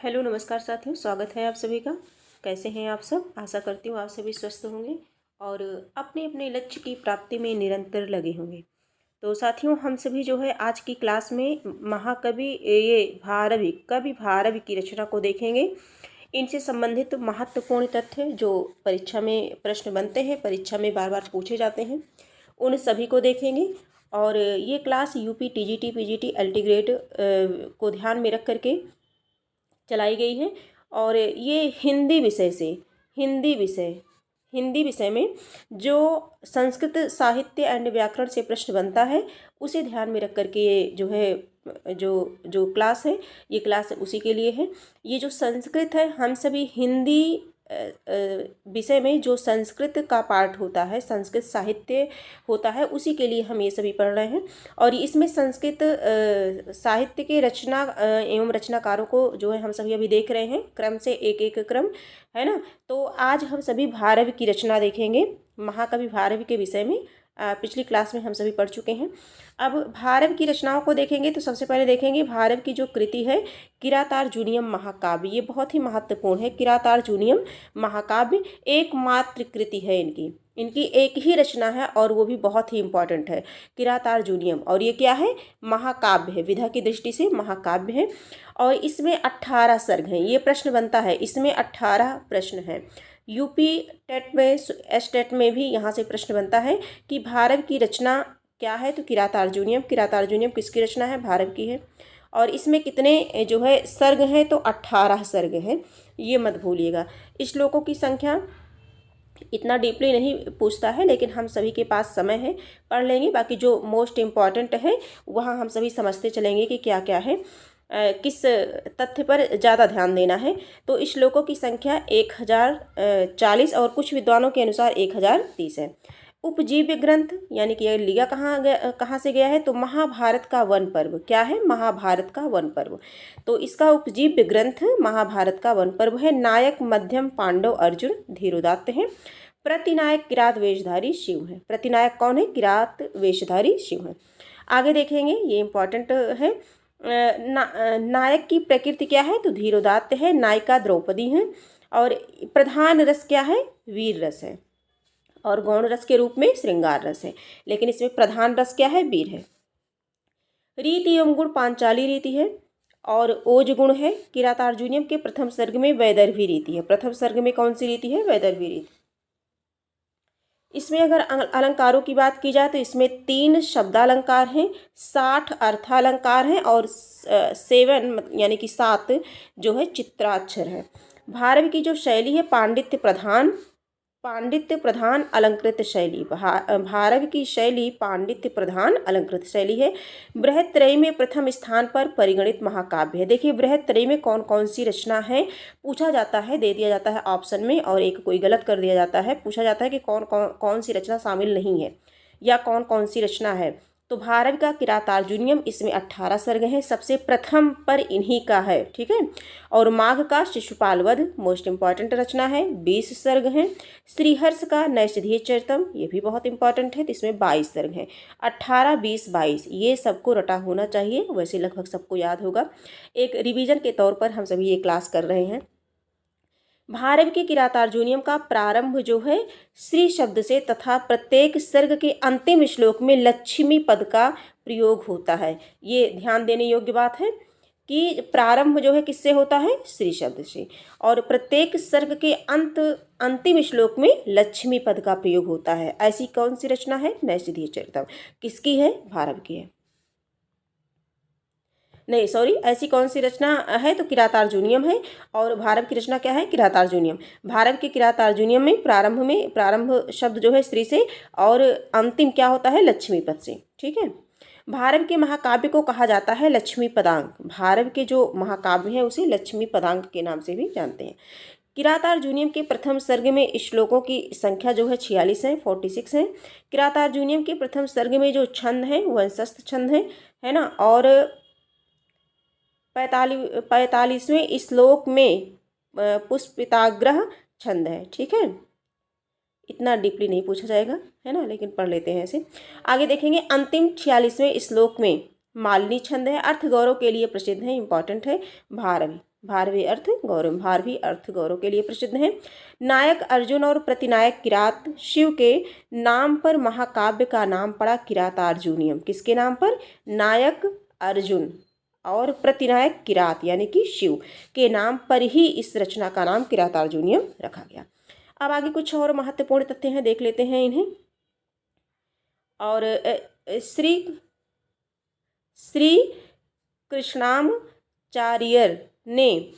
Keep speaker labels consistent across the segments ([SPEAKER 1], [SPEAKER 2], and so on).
[SPEAKER 1] Hello नमस्कार साथियों, स्वागत है आप सभी का। कैसे हैं आप सब? आशा करती हूँ आप सभी स्वस्थ होंगे और अपने अपने लक्ष्य की प्राप्ति में निरंतर लगे होंगे। तो साथियों, हम सभी जो है आज की क्लास में महाकवि ये भारवी कवि भारवी की रचना को देखेंगे। इनसे संबंधित महत्वपूर्ण तथ्य जो परीक्षा में प्रश्न बनते हैं, परीक्षा में बार बार पूछे जाते हैं, उन सभी को देखेंगे। और ये class UP TGT PGT LT grade को ध्यान में रख करके चलाई गई है। और ये हिंदी विषय में जो संस्कृत साहित्य एंड व्याकरण से प्रश्न बनता है उसे ध्यान में रख करके ये जो है जो जो क्लास है, ये क्लास उसी के लिए है। ये जो संस्कृत है, हम सभी हिंदी विषय में जो संस्कृत का पार्ट होता है, संस्कृत साहित्य होता है, उसी के लिए हम ये सभी पढ़ रहे हैं। और इसमें संस्कृत साहित्य के रचना एवं रचनाकारों को जो है हम सभी अभी देख रहे हैं, क्रम से एक एक क्रम है ना। तो आज हम सभी भारवी की रचना देखेंगे, महाकवि भारवी के विषय में। पिछली क्लास में हम सभी पढ़ चुके हैं। अब भारव की रचनाओं को देखेंगे तो सबसे पहले देखेंगे भारव की जो कृति है किरातार्जुनीयम महाकाव्य। ये बहुत ही महत्वपूर्ण है। किरातार्जुनीयम महाकाव्य एकमात्र कृति है इनकी एक ही रचना है और वो भी बहुत ही इम्पॉर्टेंट है, किरातार्जुनीयम। और ये क्या है? महाकाव्य है, विधा की दृष्टि से महाकाव्य है। और इसमें 18 सर्ग हैं। ये प्रश्न बनता है, इसमें 18 प्रश्न हैं। यूपी टेट में, एस टेट में भी यहाँ से प्रश्न बनता है कि भारव की रचना क्या है, तो किरातार्जुनीयम किसकी रचना है? भारव की है। और इसमें कितने जो है सर्ग हैं, तो 18 सर्ग हैं, ये मत भूलिएगा। श्लोकों की संख्या इतना डीपली नहीं पूछता है, लेकिन हम सभी के पास समय है, पढ़ लेंगे। बाकी जो मोस्ट इम्पॉर्टेंट है वहाँ हम सभी समझते चलेंगे कि क्या क्या है, किस तथ्य पर ज़्यादा ध्यान देना है। तो इस श्लोकों की संख्या 1040 और कुछ विद्वानों के अनुसार 1030 है। उपजीव्य ग्रंथ यानी कि यह लिया कहाँ से गया है, तो महाभारत का वन पर्व। क्या है? महाभारत का वन पर्व। तो इसका उपजीव्य ग्रंथ महाभारत का वन पर्व है। नायक मध्यम पांडव अर्जुन धीरोदात्त हैं। प्रतिनायक किरात वेशधारी शिव है। प्रतिनायक कौन है? किरात वेशधारी शिव है। आगे देखेंगे, ये इंपॉर्टेंट है। नायक की प्रकृति क्या है, तो धीरोदात्त है। नायिका द्रौपदी है। और प्रधान रस क्या है? वीर रस है। और गौण रस के रूप में श्रृंगार रस है, लेकिन इसमें प्रधान रस क्या है? वीर है। रीति एवं गुण पांचाली रीति है। और ओज गुण है। किरातार्जुनीयम के प्रथम सर्ग में वैदर्भी रीति है। प्रथम सर्ग में कौन सी रीति है? वैदर्भी रीति। इसमें अगर अलंकारों की बात की जाए तो इसमें 3 शब्दालंकार हैं, 60 अर्थालंकार हैं और 7 यानी कि 7 जो है चित्राक्षर है। भारव की जो शैली है पांडित्य प्रधान अलंकृत शैली। भारव की शैली पांडित्य प्रधान अलंकृत शैली है। बृहत्त्रयी में प्रथम स्थान पर परिगणित महाकाव्य है। देखिए, बृहत्त्रयी में कौन कौन सी रचना है पूछा जाता है, दे दिया जाता है ऑप्शन में, और एक कोई गलत कर दिया जाता है। पूछा जाता है कि कौन सी रचना शामिल नहीं है या कौन कौन सी रचना है। तो भारव का किरातार्जुनीयम, इसमें 18 सर्ग हैं, सबसे प्रथम पर इन्हीं का है, ठीक है। और माघ का शिशुपाल वध मोस्ट इंपॉर्टेंट रचना है, 20 सर्ग हैं। श्रीहर्ष का नैषधीय चरितम, ये भी बहुत इंपॉर्टेंट है, तो इसमें 22 सर्ग हैं। 18, 20, 22 ये सबको रटा होना चाहिए, वैसे लगभग सबको याद होगा। एक रिवीजन के तौर पर हम सभी ये क्लास कर रहे हैं। भारव के किरातार्जुनीयम का प्रारंभ जो है श्री शब्द से तथा प्रत्येक सर्ग के अंतिम श्लोक में लक्ष्मी पद का प्रयोग होता है। ये ध्यान देने योग्य बात है कि प्रारंभ जो है किससे होता है? श्री शब्द से। और प्रत्येक सर्ग के अंतिम श्लोक में लक्ष्मी पद का प्रयोग होता है। ऐसी कौन सी रचना है? नैषधीय चरितम। किसकी है? भारव की है। नहीं सॉरी, ऐसी कौन सी रचना है? तो किरातार्जुनीयम है। और भारव की रचना क्या है? किरातार्जुनीयम। भारव के किरातार्जुनीयम में प्रारंभ शब्द जो है श्री से और अंतिम क्या होता है? लक्ष्मी पद से, ठीक है। भारव के महाकाव्य को कहा जाता है लक्ष्मी पदांक। भारव के जो महाकाव्य है उसे लक्ष्मी पदांक के नाम से भी जानते हैं। किरातार्जुनीयम के प्रथम सर्ग में श्लोकों की संख्या जो है 46 है, 46 है। किरातार्जुनीयम के प्रथम सर्ग में जो छंद है वंशस्थ छंद है ना। और 45वें श्लोक में पुष्पिताग्रह छंद है, ठीक है। इतना डीपली नहीं पूछा जाएगा, है ना, लेकिन पढ़ लेते हैं ऐसे। आगे देखेंगे, अंतिम 46वें श्लोक में मालिनी छंद है। अर्थ गौरव के लिए प्रसिद्ध है, इंपॉर्टेंट है। भारवी भारवी अर्थ गौरव, भारवी अर्थ गौरव के लिए प्रसिद्ध है। नायक अर्जुन और प्रतिनायक किरात, शिव के नाम पर महाकाव्य का नाम पड़ा किरातार्जुनीयम। किसके नाम पर? नायक अर्जुन और प्रतिनायक किरात यानी कि शिव के नाम पर ही इस रचना का नाम किरातार्जुनीयम रखा गया। अब आगे कुछ और महत्वपूर्ण तथ्य हैं, देख लेते हैं इन्हें। और श्री कृष्णामाचार्यर ने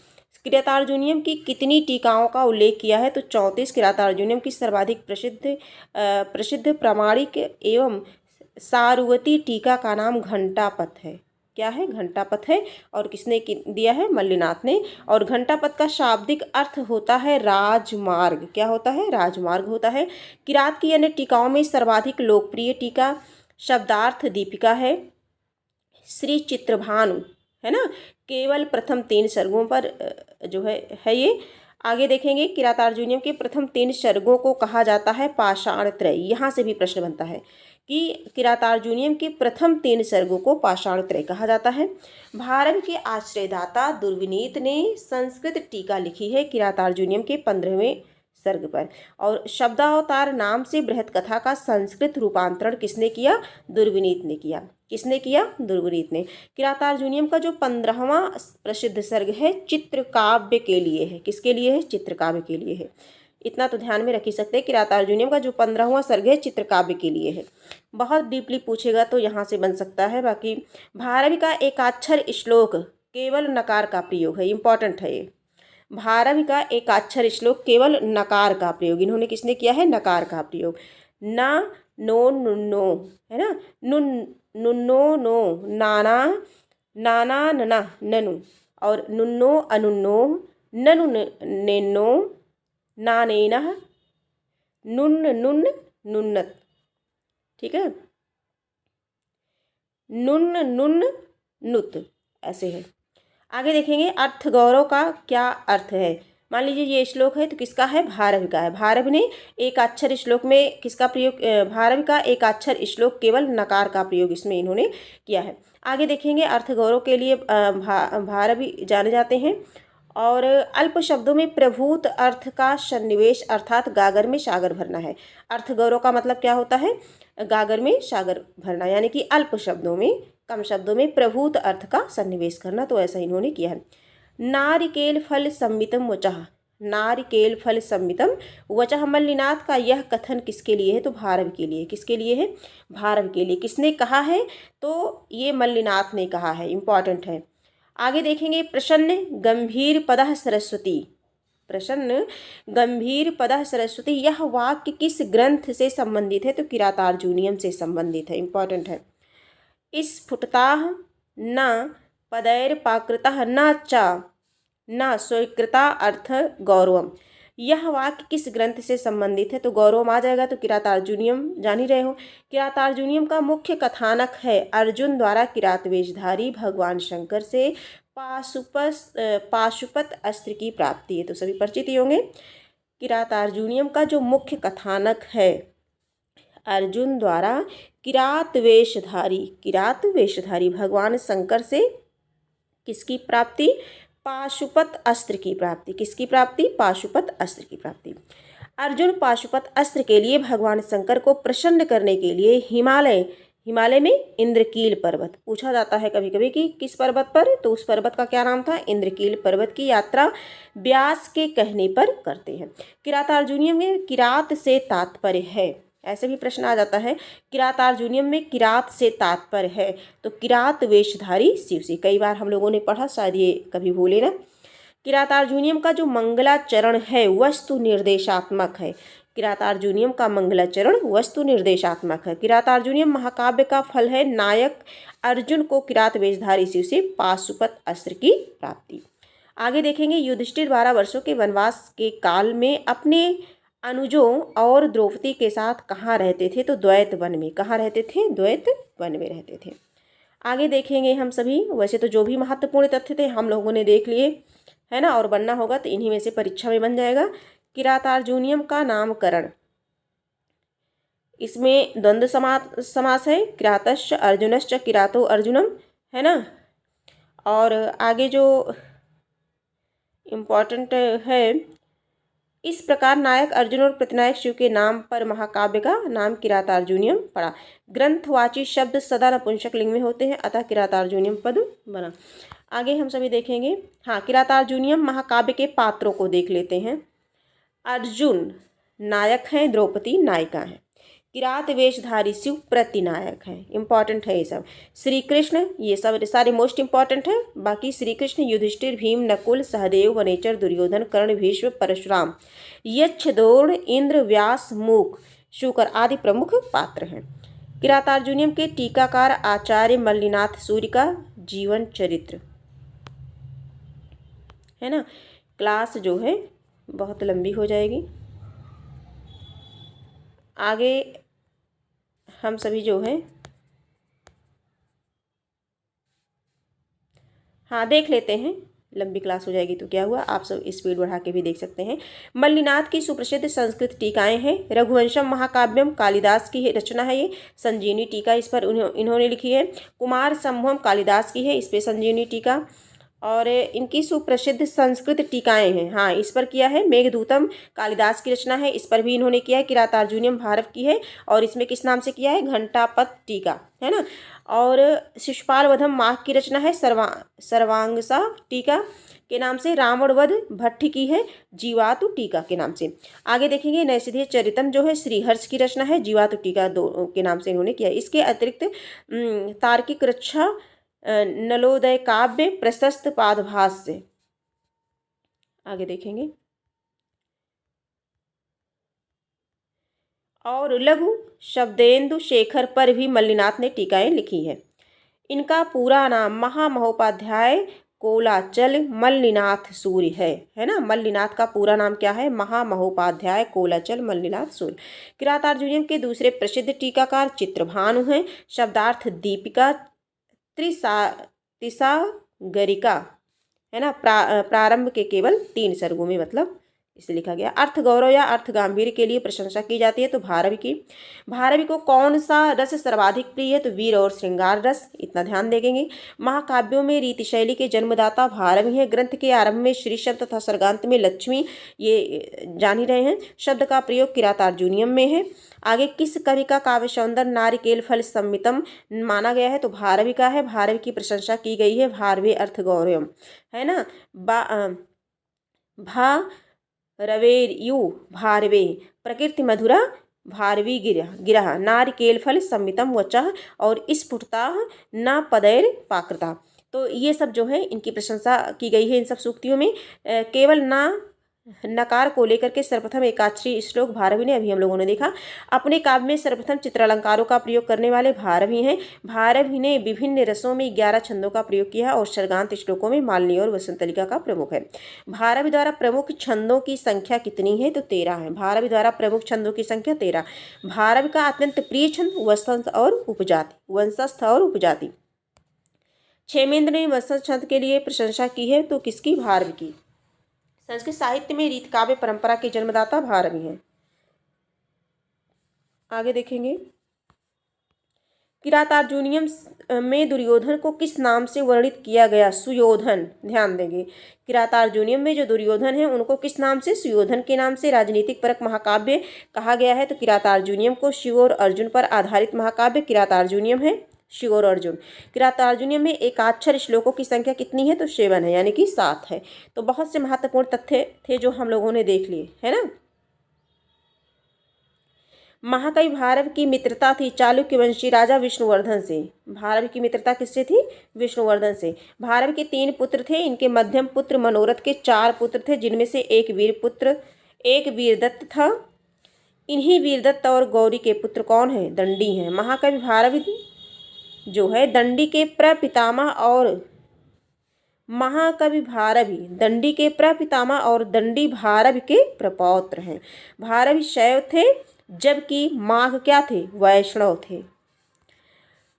[SPEAKER 1] किरातार्जुनीयम की कितनी टीकाओं का उल्लेख किया है? तो 34। किरातार्जुनीयम की सर्वाधिक प्रसिद्ध प्रामाणिक एवं सारुवती टीका का नाम घंटापथ है। क्या है? घंटापथ है। और किसने दिया है? मल्लिनाथ ने। और घंटापथ का शाब्दिक अर्थ होता है राजमार्ग। क्या होता है? राजमार्ग होता है। किरात की अन्य टीकाओं में सर्वाधिक लोकप्रिय टीका शब्दार्थ दीपिका है, श्री चित्रभानु है ना, केवल प्रथम 3 सर्गों पर जो है ये। आगे देखेंगे किरातार्जुनीयम के प्रथम 3 सर्गों को कहा जाता है पाषाण त्रय। यहाँ से भी प्रश्न बनता है कि किरातार्जुनीयम के प्रथम 3 सर्गों को पाषाण त्रय कहा जाता है। भारत के आश्रयदाता दुर्विनीत ने संस्कृत टीका लिखी है किरातार्जुनीयम के 15वें सर्ग पर। और शब्दावतार नाम से बृहत कथा का संस्कृत रूपांतरण किसने किया? दुर्विनीत ने किया। किसने किया? दुर्विनीत ने। किरातार्जुनीयम का जो 15वां प्रसिद्ध सर्ग है चित्रकाव्य के लिए है। किसके लिए है? चित्रकाव्य के लिए है। इतना तो ध्यान में रख ही सकते हैं, किरातार्जुनीयम का जो 15वां सर्ग है चित्रकाव्य के लिए है। बहुत डीपली पूछेगा तो यहाँ से बन सकता है। बाकी भारवी का एकाक्षर श्लोक केवल नकार का प्रयोग है, इंपॉर्टेंट है ये। भारवी का एकाक्षर श्लोक केवल नकार का प्रयोग, इन्होंने किसने किया है? नकार का प्रयोग। ना नो नुन्नो है ना, नुन नुन्नो नो, नाना नाना नना ननु, और नुन्नो अनुन्नो, ननु नेन्नो, नानेनः, नुन नुन नुन्नत। ठीक है, नुन नुन नुत, ऐसे है। आगे देखेंगे अर्थ गौरव का क्या अर्थ है। मान लीजिए ये श्लोक है तो किसका है? भारवी का है। भारवी ने एक अक्षर श्लोक में किसका प्रयोग? भारवी का एक अक्षर श्लोक केवल नकार का प्रयोग इसमें इन्होंने किया है। आगे देखेंगे अर्थ गौरव के लिए भारवी जाने जाते हैं। और अल्प शब्दों में प्रभूत अर्थ का सन्निवेश अर्थात गागर में सागर भरना है। अर्थ गौरव का मतलब क्या होता है? गागर में सागर भरना, यानी कि अल्प शब्दों में, कम शब्दों में प्रभूत अर्थ का सन्निवेश करना। तो ऐसा इन्होंने किया है। नारिकेल फल सम्मितम वचः, नारिकेल फल सम्मितम वचः, मल्लिनाथ का यह कथन किसके लिए है? तो भारवी के लिए। किसके लिए है? भारवी के लिए। किसने कहा है? तो ये मल्लिनाथ ने कहा है, इंपॉर्टेंट है। आगे देखेंगे प्रसन्न गंभीर पदः सरस्वती, प्रसन्न गंभीर पदः सरस्वती, यह वाक्य किस ग्रंथ से संबंधित है? तो किरातार्जुनीयम से संबंधित है, इंपॉर्टेंट है। स्फुटताः न पदैर्पाकृतः न च न स्वीकृता अर्थ गौरवम, यह वाक्य किस ग्रंथ से संबंधित है? तो गौरवम आ जाएगा। तो किरातार्जुनीयम जान ही रहे हो। किरातार्जुनीयम का मुख्य कथानक है अर्जुन द्वारा किरात वेशधारी भगवान शंकर से पाशुपत अस्त्र की प्राप्ति है। तो सभी परिचित ही होंगे। किरातार्जुनीयम का जो मुख्य कथानक है अर्जुन द्वारा किरात वेशधारी भगवान शंकर से किसकी प्राप्ति? पाशुपत अस्त्र की प्राप्ति। किसकी प्राप्ति? पाशुपत अस्त्र की प्राप्ति। अर्जुन पाशुपत अस्त्र के लिए भगवान शंकर को प्रसन्न करने के लिए हिमालय में इंद्रकील पर्वत, पूछा जाता है कभी कभी कि किस पर्वत पर, तो उस पर्वत का क्या नाम था? इंद्रकील पर्वत की यात्रा व्यास के कहने पर करते हैं। किरातार्जुनीयम में किरात से तात्पर्य है, ऐसे भी प्रश्न आ जाता है। किरातार्जुनीयम में किरात से तात्पर्य है तो किरात वेशधारी शिव से, कई बार हम लोगों ने पढ़ा, शायद ये कभी भूले ना। किरातार्जुनीयम का जो मंगलाचरण है वस्तु निर्देशात्मक है। किरातार्जुनीयम का मंगलाचरण वस्तु निर्देशात्मक है। किरातार्जुनीयम महाकाव्य का फल है नायक अर्जुन को किरात वेशधारी शिव से पाशुपत अस्त्र की प्राप्ति। आगे देखेंगे युधिष्ठिर 12 वर्षों के वनवास के काल में अपने अनुजों और द्रौपदी के साथ कहाँ रहते थे? तो द्वैत वन में। कहाँ रहते थे? द्वैत वन में रहते थे। आगे देखेंगे हम सभी, वैसे तो जो भी महत्वपूर्ण तथ्य थे हम लोगों ने देख लिए है ना, और बनना होगा तो इन्हीं में से परीक्षा में बन जाएगा। किरातार्जुनीयम का नामकरण, इसमें द्वंद्व समास है, किरातश्च अर्जुनश्च किरातो अर्जुनम है ना। और आगे जो इम्पॉर्टेंट है। इस प्रकार नायक अर्जुन और प्रतिनायक शिव के नाम पर महाकाव्य का नाम किरातार्जुनीयम पड़ा। ग्रंथवाची शब्द सदा नपुंसक लिंग में होते हैं, अतः किरातार्जुनीयम पद बना। आगे हम सभी देखेंगे। हाँ, किरातार्जुनीयम महाकाव्य के पात्रों को देख लेते हैं। अर्जुन नायक हैं, द्रौपदी नायिका हैं। किरात वेशधारी शिव प्रतिनायक हैं। इंपॉर्टेंट है ये सब। श्री कृष्ण, ये सब सारे मोस्ट इंपॉर्टेंट है। बाकी श्री कृष्ण, युधिष्ठिर, भीम, नकुल, सहदेव, वनेचर, दुर्योधन, कर्ण, भीष्म, परशुराम, यक्ष, द्रोण, इंद्र, व्यास, मूक, शुकर आदि प्रमुख पात्र हैं। किरातार्जुनीयम के टीकाकार आचार्य मल्लिनाथ सूर्य का जीवन चरित्र है ना। क्लास जो है बहुत लंबी हो जाएगी। आगे हम सभी जो है हाँ देख लेते हैं। लंबी क्लास हो जाएगी तो क्या हुआ, आप सब स्पीड बढ़ा के भी देख सकते हैं। मल्लिनाथ की सुप्रसिद्ध संस्कृत टीकाएं हैं। रघुवंशम महाकाव्यम कालिदास की रचना है ये। संजीवनी टीका इस पर इन्होंने लिखी है। कुमार संभवम कालिदास की है, इस पर संजीवनी टीका। और इनकी सुप्रसिद्ध संस्कृत टीकाएं हैं। हाँ, इस पर किया है। मेघदूतम कालिदास की रचना है, इस पर भी इन्होंने किया है। किरातार्जुनीयम भारत की है, और इसमें किस नाम से किया है, घंटापत टीका है ना। और शिशुपाल वधम माघ की रचना है, सर्वांगसा टीका के नाम से। रावण वध भट्ट की है, जीवातु टीका के नाम से। आगे देखेंगे नैषधीय चरितम जो है श्रीहर्ष की रचना है, जीवातु टीका दो के नाम से इन्होंने किया है। इसके अतिरिक्त तार्किक रक्षा, नलोदय काव्य, प्रशस्त पादभाष्य आगे देखेंगे। और लघु शब्देन्दु शेखर पर भी मल्लिनाथ ने टीकाएं लिखी है। इनका पूरा नाम महामहोपाध्याय कोलाचल मल्लिनाथ सूर्य है ना। मल्लिनाथ का पूरा नाम क्या है, महामहोपाध्याय कोलाचल मल्लिनाथ सूर्य। किरातार्जुनीयम के दूसरे प्रसिद्ध टीकाकार चित्रभानु हैं। शब्दार्थ दीपिका, तिसागरिका है ना। प्रारंभ के केवल 3 सर्गों में, मतलब इसे लिखा गया। अर्थ गौरव या अर्थ गांभीर्य के लिए प्रशंसा की जाती है तो भारवी की। भारवी को कौन सा रस सर्वाधिक प्रिय है, तो वीर और श्रृंगार रस, इतना ध्यान देंगे। महाकाव्यों में रीति शैली के जन्मदाता भारवी हैं। ग्रंथ के आरंभ में श्री शब्द तथा सर्गांत में लक्ष्मी, ये जान ही रहे हैं, शब्द का प्रयोग किरातार्जुनीयम में है। आगे किस कवि का काव्य सौंदर्य नारिकेल फल सम्मितम माना गया है, तो भारवी का है। भारवी की प्रशंसा की गई है भारवे अर्थ गौरवम है ना। भा रवेयु भारवे प्रकृति मधुरा भारवी गिरह नारिकेल फल सम्मितम वचः और स्फुटता न पदैर पाकृता। तो ये सब जो है इनकी प्रशंसा की गई है इन सब सूक्तियों में। केवल ना नकार को लेकर के सर्वप्रथम एकाक्षरी श्लोक भारवी ने, अभी हम लोगों ने देखा। अपने काव्य में सर्वप्रथम चित्रालंकारों का प्रयोग करने वाले भारवी हैं। भारवी ने विभिन्न रसों में 11 छंदों का प्रयोग किया और सर्गांत श्लोकों में मालिनी और वसंतलिका का प्रमुख है। भारवी द्वारा प्रमुख छंदों की संख्या कितनी है, तो 13 है। भारवी द्वारा प्रमुख छंदों की संख्या 13। भारवी का अत्यंत प्रिय छंद वसंत और उपजाति, वंशस्थ और उपजाति। क्षेमेंद्र ने वसंत छंद के लिए प्रशंसा की है, तो किसकी, भारवी की। संस्कृत साहित्य में रीत काव्य परंपरा के जन्मदाता भारवी हैं। आगे देखेंगे। किरातार्जुनीयम में दुर्योधन को किस नाम से वर्णित किया गया, सुयोधन, ध्यान देंगे। किरातार्जुनीयम में जो दुर्योधन है उनको किस नाम से, सुयोधन के नाम से राजनीतिक परक महाकाव्य कहा गया है। तो किरातार्जुनीयम को शिव और अर्जुन पर आधारित महाकाव्य किरातार्जुनीयम है, शिव और अर्जुन। किरातार्जुनीयम में एकाक्षर श्लोकों की संख्या कितनी है, तो 7 है, यानी कि 7 है। तो बहुत से महत्वपूर्ण तथ्य थे जो हम लोगों ने देख लिए है ना। महाकवि भारव की मित्रता थी चालुक्य वंशी राजा विष्णुवर्धन से। भारव की मित्रता किससे थी, विष्णुवर्धन से। भारव के 3 पुत्र थे। इनके मध्यम पुत्र मनोरथ के 4 पुत्र थे, जिनमें से एक वीरदत्त था। इन्हीं वीरदत्त और गौरी के पुत्र कौन है, दंडी हैं। महाकवि भारव जो है दंडी के प्रपितामह और महाकवि भारवी दंडी के प्रपितामह और दंडी भारवी के प्रपौत्र हैं। भारवी शैव थे, जबकि माघ क्या थे, वैष्णव थे।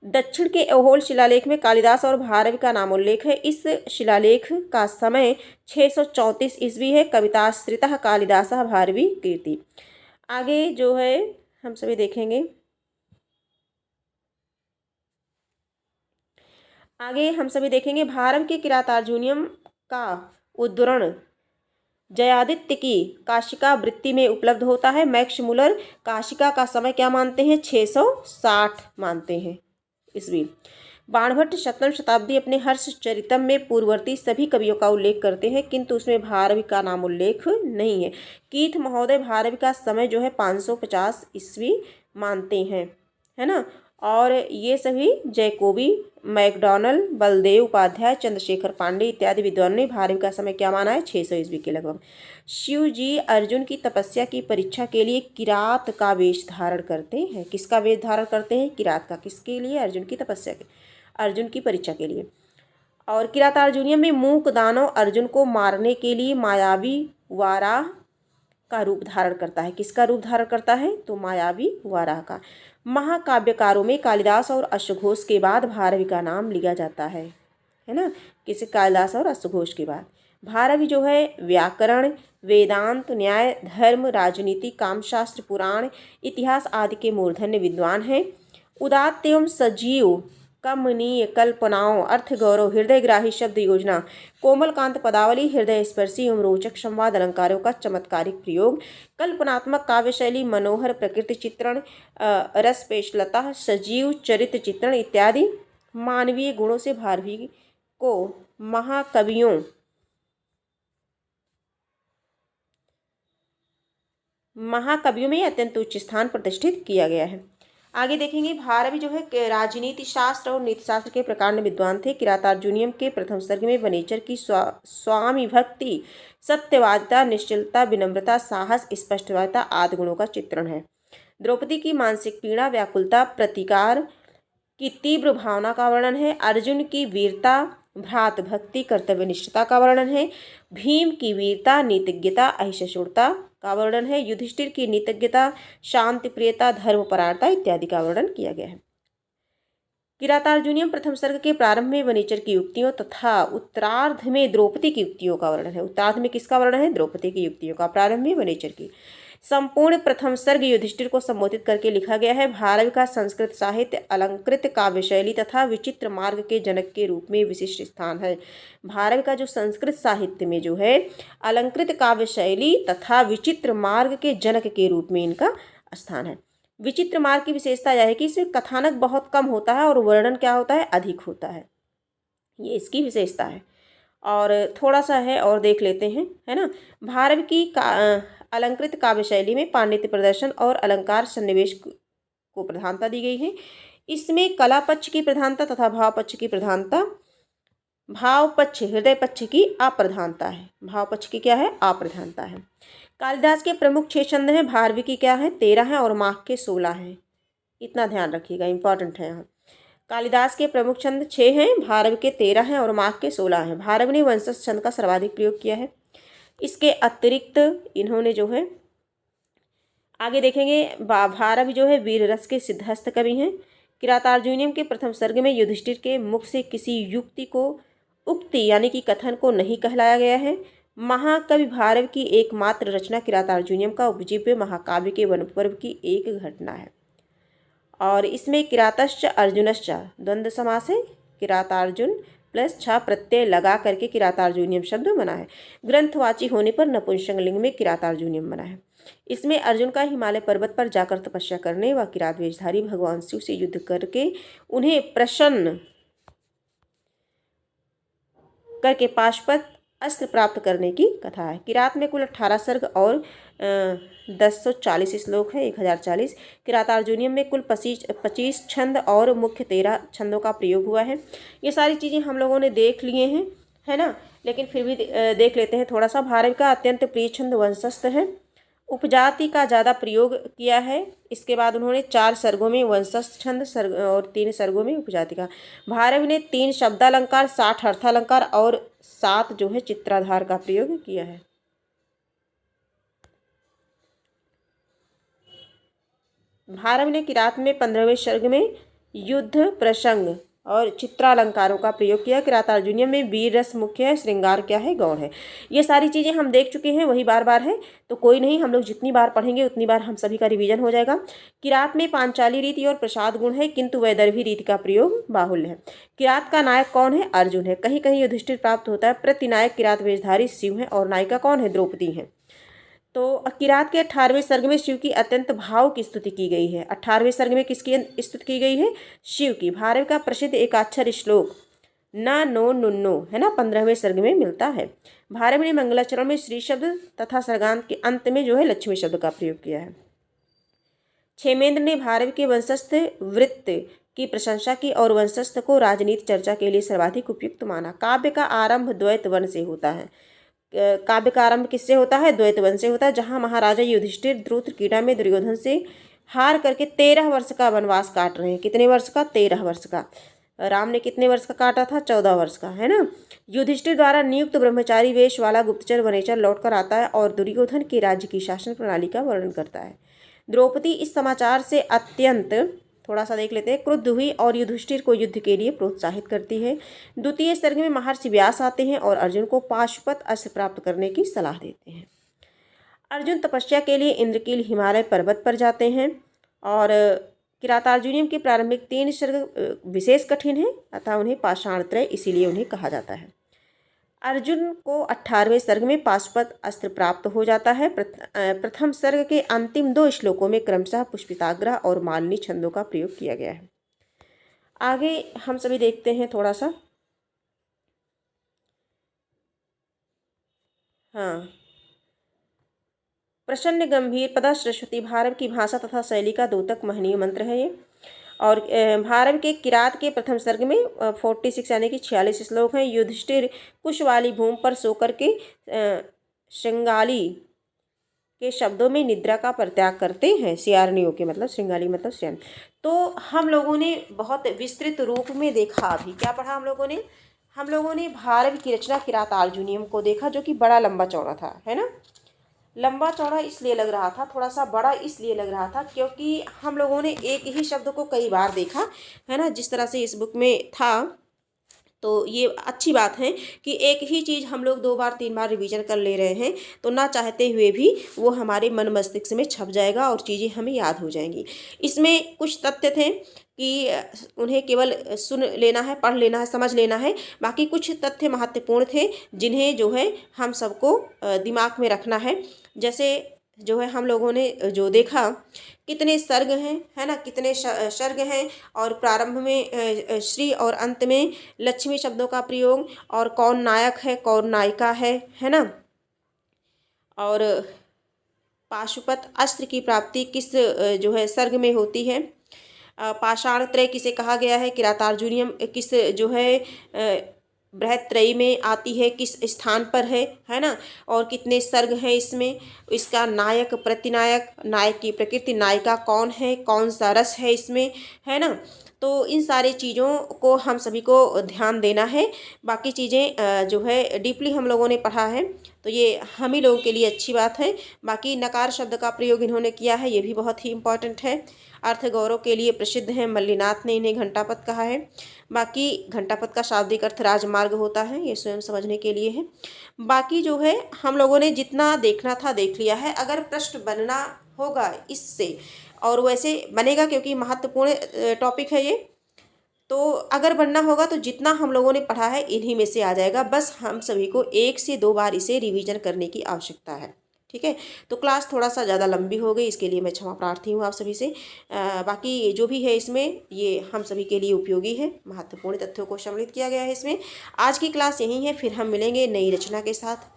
[SPEAKER 1] दक्षिण के ऐहोल शिलालेख में कालिदास और भारवी का नामोल्लेख है। इस शिलालेख का समय 634 ईस्वी है। कविताश्रितः कालिदासः भारवी कीर्ति। आगे जो है हम सभी देखेंगे। भारव के किरातार्जुनीयम का उद्धरण जयादित्य की काशिका वृत्ति में उपलब्ध होता है। मैक्स मुलर काशिका का समय क्या मानते हैं? 660 मानते हैं ईस्वी। बाणभट्ट 7वीं शताब्दी अपने हर्षचरितम में पूर्ववर्ती सभी कवियों का उल्लेख करते हैं, किंतु उसमें भारवी का नाम उल्लेख नहीं है। कीथ महोदय भारवी का समय जो है 550 ईस्वी मानते हैं, है ना। और ये सभी जैकोबी, मैकडॉनल्ड, बलदेव उपाध्याय, चंद्रशेखर पांडे इत्यादि विद्वानों ने भारवी का समय क्या माना है? 600 ईस्वी के लगभग। शिव जी अर्जुन की तपस्या की परीक्षा के लिए किरात का वेश धारण करते हैं। किसका वेश धारण करते हैं? किरात का। किसके लिए? अर्जुन की तपस्या के, अर्जुन की परीक्षा के लिए। और किरातार्जुनीयम में मूक दानव अर्जुन को मारने के लिए मायावी वाराह का रूप धारण करता है। किसका रूप धारण करता है? तो मायावी वाराह का। महाकाव्यकारों में कालिदास और अश्वघोष के बाद भारवी का नाम लिया जाता है ना। किसे? कालिदास और अश्वघोष के बाद। भारवी जो है व्याकरण, वेदांत, न्याय, धर्म, राजनीति, कामशास्त्र, पुराण, इतिहास आदि के मूर्धन्य विद्वान हैं। उदात्त एवं सजीव कमनीय कल्पनाओं, अर्थ गौरव, हृदयग्राही शब्द योजना, कोमलकांत पदावली, हृदय स्पर्शी एवं रोचक संवाद अलंकारों का चमत्कारिक प्रयोग, कल्पनात्मक काव्यशैली, मनोहर प्रकृति चित्रण, रसपेशलता, सजीव चरित्र चित्रण इत्यादि मानवीय गुणों से भारवी को महाकवियों में अत्यंत उच्च स्थान प्रतिष्ठित किया गया है। आगे देखेंगे, भारवी जो है राजनीति शास्त्र और नीति शास्त्र के प्रकांड विद्वान थे। किरातार्जुनीयम के प्रथम सर्ग में वनेचर की स्वामी भक्ति, सत्यवादिता, निश्चलता, विनम्रता, साहस, स्पष्टवादिता आदि गुणों का चित्रण है। द्रौपदी की मानसिक पीड़ा, व्याकुलता, प्रतिकार की तीव्र भावना का वर्णन है। अर्जुन की वीरता, भ्रात भक्ति, कर्तव्यनिष्ठता का वर्णन है। भीम की वीरता, नीतिज्ञता, अहिंसुरता का वर्णन है। युधिष्ठिर की नीतिज्ञता, शांति प्रियता, धर्मपरायणता इत्यादि का वर्णन किया गया है। किरातार्जुनीयम प्रथम सर्ग के प्रारंभ में वनेचर की युक्तियों तथा उत्तरार्ध में द्रौपदी की युक्तियों का वर्णन है। उत्तरार्ध में किसका वर्णन है? द्रौपदी की युक्तियों का। प्रारंभ में वनेचर की। संपूर्ण प्रथम सर्ग युधिष्ठिर को संबोधित करके लिखा गया है। भारवी का संस्कृत साहित्य अलंकृत काव्यशैली तथा विचित्र मार्ग के जनक के रूप में विशिष्ट स्थान है। भारवी का जो संस्कृत साहित्य में जो है अलंकृत काव्यशैली तथा विचित्र मार्ग के जनक के रूप में इनका स्थान है। विचित्र मार्ग की विशेषता यह है कि इसमें कथानक बहुत कम होता है और वर्णन क्या होता है? अधिक होता है। ये इसकी विशेषता है। और थोड़ा सा है और देख लेते हैं, है ना। भारवी की अलंकृत काव्य शैली में पांडित्य प्रदर्शन और अलंकार सन्निवेश को प्रधानता दी गई है। इसमें कला पक्ष की प्रधानता तथा भाव पक्ष की प्रधानता, भाव पक्ष हृदय पक्ष की अप्रधानता है। भाव पक्ष की क्या है? अप्रधानता है। कालिदास के प्रमुख 6 छंद हैं। भारवी की क्या है? 13 है और माघ के 16 हैं। इतना ध्यान रखिएगा, इंपॉर्टेंट है यहाँ। कालिदास के प्रमुख छंद 6 हैं, भारवी के 13 हैं और माघ के 16 हैं। भारवी ने वंशज छंद का सर्वाधिक प्रयोग किया है। इसके अतिरिक्त इन्होंने जो है आगे देखेंगे, भारवी जो है वीर रस के सिद्धहस्त कवि हैं। किरातार्जुनीयम के प्रथम सर्ग में युधिष्ठिर के मुख से किसी युक्ति को उक्ति यानी कि कथन को नहीं कहलाया गया है। महाकवि भारवी की एकमात्र रचना किरातार्जुनीयम का उपजीव्य महाकाव्य के वन पर्व की एक घटना है। और इसमें किरातश्च अर्जुनश्च द्वंद्व समास है। किरातार्जुन प्लस छ प्रत्यय लगा करके किरातार्जुनीयम शब्द बना है। ग्रंथवाची होने पर नपुंसक लिंग में किरातार्जुनीयम बना है। इसमें अर्जुन का हिमालय पर्वत पर जाकर तपस्या करने व किरात वेशधारी भगवान शिव से युद्ध करके उन्हें प्रसन्न करके पाशुपत अस्त्र प्राप्त करने की कथा है। किरात में कुल 18 सर्ग और 1040 श्लोक है, 1040। किरातार्जुनीयम में कुल 25 छंद और मुख्य 13 छंदों का प्रयोग हुआ है। ये सारी चीज़ें हम लोगों ने देख लिए हैं, है ना, लेकिन फिर भी देख लेते हैं थोड़ा सा। भारवी का अत्यंत प्रिय छंद वंशस्थ है। उपजाति का ज़्यादा प्रयोग किया है। इसके बाद उन्होंने 4 सर्गों में वंशस्थ छंद और 3 सर्गों में उपजाति का। भारवी ने 3 शब्दालंकार, 60 अर्थालंकार और 7 जो है चित्राधार का प्रयोग किया है। भारवी ने किरात में 15वें सर्ग में युद्ध प्रसंग और चित्रालंकारों का प्रयोग किया। किरातार्जुनीयम में वीर रस मुख्य है, श्रृंगार क्या है, गौण है। ये सारी चीज़ें हम देख चुके हैं, वही बार बार है तो कोई नहीं, हम लोग जितनी बार पढ़ेंगे उतनी बार हम सभी का रिवीजन हो जाएगा। किरात में पांचाली रीति और प्रसाद गुण है, किंतु वैदर्भी रीति का प्रयोग बाहुल्य है। किरात का नायक कौन है, अर्जुन है। कहीं कहीं युधिष्ठिर प्राप्त होता है। प्रतिनायक किरात वेशधारी शिव है और नायिका कौन है, द्रौपदी है। तो किरात के 18वें सर्ग में शिव की अत्यंत भाव की स्तुति की गई है। 18वें सर्ग में किसकी स्तुति की गई है, शिव की। भारव का प्रसिद्ध एकाक्षर श्लोक न नो नुन्नो है ना, 15वें सर्ग में मिलता है। भारव ने मंगलाचरण में श्री शब्द तथा सर्गांत के अंत में जो है लक्ष्मी शब्द का प्रयोग किया है। क्षेमेंद्र ने भारव के वंशस्थ वृत्त की प्रशंसा की और वंशस्थ को राजनीति चर्चा के लिए सर्वाधिक उपयुक्त माना। काव्य का आरंभ द्वैत वन से होता है। काव्य का आरंभ किससे होता है, द्वैत वन से होता है, जहाँ महाराजा युधिष्ठिर ध्रुतक्रीड़ा में दुर्योधन से हार करके 13 वर्ष का वनवास काट रहे हैं। कितने वर्ष का, 13 वर्ष का। राम ने कितने वर्ष का काटा था, 14 वर्ष का, है ना। युधिष्ठिर द्वारा नियुक्त ब्रह्मचारी वेश वाला गुप्तचर वनेचर लौटकर आता है और दुर्योधन के राज्य की शासन प्रणाली का वर्णन करता है। द्रौपदी इस समाचार से अत्यंत, थोड़ा सा देख लेते हैं, क्रुद्ध हुई और युधिष्ठिर को युद्ध के लिए प्रोत्साहित करती है। द्वितीय सर्ग में महर्षि व्यास आते हैं और अर्जुन को पाशुपत अस्त्र प्राप्त करने की सलाह देते हैं। अर्जुन तपस्या के लिए इंद्रकील हिमालय पर्वत पर जाते हैं और किरातार्जुनीयम के प्रारंभिक 3 सर्ग विशेष कठिन है अतः उन्हें पाषाणत्रय इसीलिए उन्हें कहा जाता है। अर्जुन को 18वें सर्ग में पाशुपत अस्त्र प्राप्त हो जाता है। प्रथम सर्ग के अंतिम 2 श्लोकों में क्रमशः पुष्पिताग्रह और मालिनी छंदों का प्रयोग किया गया है। आगे हम सभी देखते हैं थोड़ा सा। हाँ, प्रसन्न गंभीर पदा सरस्वती भारव की भाषा तथा शैली का द्योतक महनीय मंत्र है ये। और भारव के किरात के प्रथम सर्ग में 46 यानी कि 46 श्लोक हैं। युधिष्ठिर कुश वाली भूमि पर सोकर के श्रृंगाली के शब्दों में निद्रा का परित्याग करते हैं। सियारनियों के मतलब श्रृंगाली मतलब शयन। तो हम लोगों ने बहुत विस्तृत रूप में देखा। अभी क्या पढ़ा हम लोगों ने भारव की रचना किरातार्जुनीयम को देखा, जो कि बड़ा लंबा चौड़ा था, है ना। लंबा चौड़ा इसलिए लग रहा था, थोड़ा सा बड़ा इसलिए लग रहा था क्योंकि हम लोगों ने एक ही शब्द को कई बार देखा, है ना। जिस तरह से इस बुक में था, तो ये अच्छी बात है कि एक ही चीज़ हम लोग 2 बार 3 बार रिवीजन कर ले रहे हैं, तो ना चाहते हुए भी वो हमारे मन मस्तिष्क में छप जाएगा और चीज़ें हमें याद हो जाएंगी। इसमें कुछ तथ्य थे कि उन्हें केवल सुन लेना है, पढ़ लेना है, समझ लेना है। बाकी कुछ तथ्य महत्वपूर्ण थे जिन्हें जो है हम सबको दिमाग में रखना है। जैसे जो है हम लोगों ने जो देखा, कितने सर्ग हैं, है ना, कितने सर्ग हैं और प्रारंभ में श्री और अंत में लक्ष्मी शब्दों का प्रयोग, और कौन नायक है कौन नायिका है ना। और पाशुपत अस्त्र की प्राप्ति किस जो है सर्ग में होती है। पाषाण त्रय किसे कहा गया है, किरातार्जुनीयम किस जो है बृहत्त्रयी में आती है, किस स्थान पर है ना। और कितने सर्ग हैं इसमें, इसका नायक प्रतिनायक, नायक की प्रकृति, नायिका कौन है, कौन सा रस है इसमें, है ना। तो इन सारी चीज़ों को हम सभी को ध्यान देना है। बाकी चीज़ें जो है डीपली हम लोगों ने पढ़ा है, तो ये हम ही लोगों के लिए अच्छी बात है। बाकी नकार शब्द का प्रयोग इन्होंने किया है, ये भी बहुत ही इम्पॉर्टेंट है। अर्थ गौरव के लिए प्रसिद्ध है, मल्लिनाथ ने इन्हें घंटापथ कहा है। बाकी घंटापथ का शाब्दिक अर्थ राजमार्ग होता है, ये स्वयं समझने के लिए है। बाकी जो है हम लोगों ने जितना देखना था देख लिया है। अगर प्रश्न बनना होगा इससे, और वैसे बनेगा क्योंकि महत्वपूर्ण टॉपिक है ये, तो अगर बनना होगा तो जितना हम लोगों ने पढ़ा है इन्हीं में से आ जाएगा। बस हम सभी को 1 से 2 बार इसे रिवीजन करने की आवश्यकता है, ठीक है। तो क्लास थोड़ा सा ज़्यादा लंबी हो गई, इसके लिए मैं क्षमा प्रार्थी हूँ आप सभी से। बाकी जो भी है इसमें ये हम सभी के लिए उपयोगी है, महत्वपूर्ण तथ्यों को सम्मिलित किया गया है इसमें। आज की क्लास यही है, फिर हम मिलेंगे नई रचना के साथ,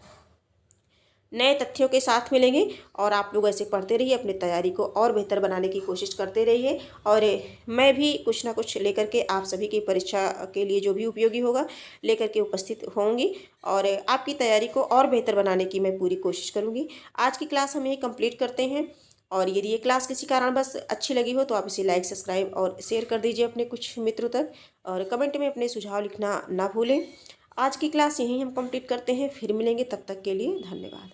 [SPEAKER 1] नए तथ्यों के साथ मिलेंगे। और आप लोग ऐसे पढ़ते रहिए, अपनी तैयारी को और बेहतर बनाने की कोशिश करते रहिए। और मैं भी कुछ ना कुछ लेकर के आप सभी की परीक्षा के लिए जो भी उपयोगी होगा लेकर के उपस्थित होंगी, और आपकी तैयारी को और बेहतर बनाने की मैं पूरी कोशिश करूँगी। आज की क्लास हम यही कंप्लीट करते हैं। और यदि ये क्लास किसी कारण बस अच्छी लगी हो तो आप इसे लाइक, सब्सक्राइब और शेयर कर दीजिए अपने कुछ मित्रों तक, और कमेंट में अपने सुझाव लिखना ना भूलें। आज की क्लास यहीं हम कंप्लीट करते हैं, फिर मिलेंगे, तब तक के लिए धन्यवाद।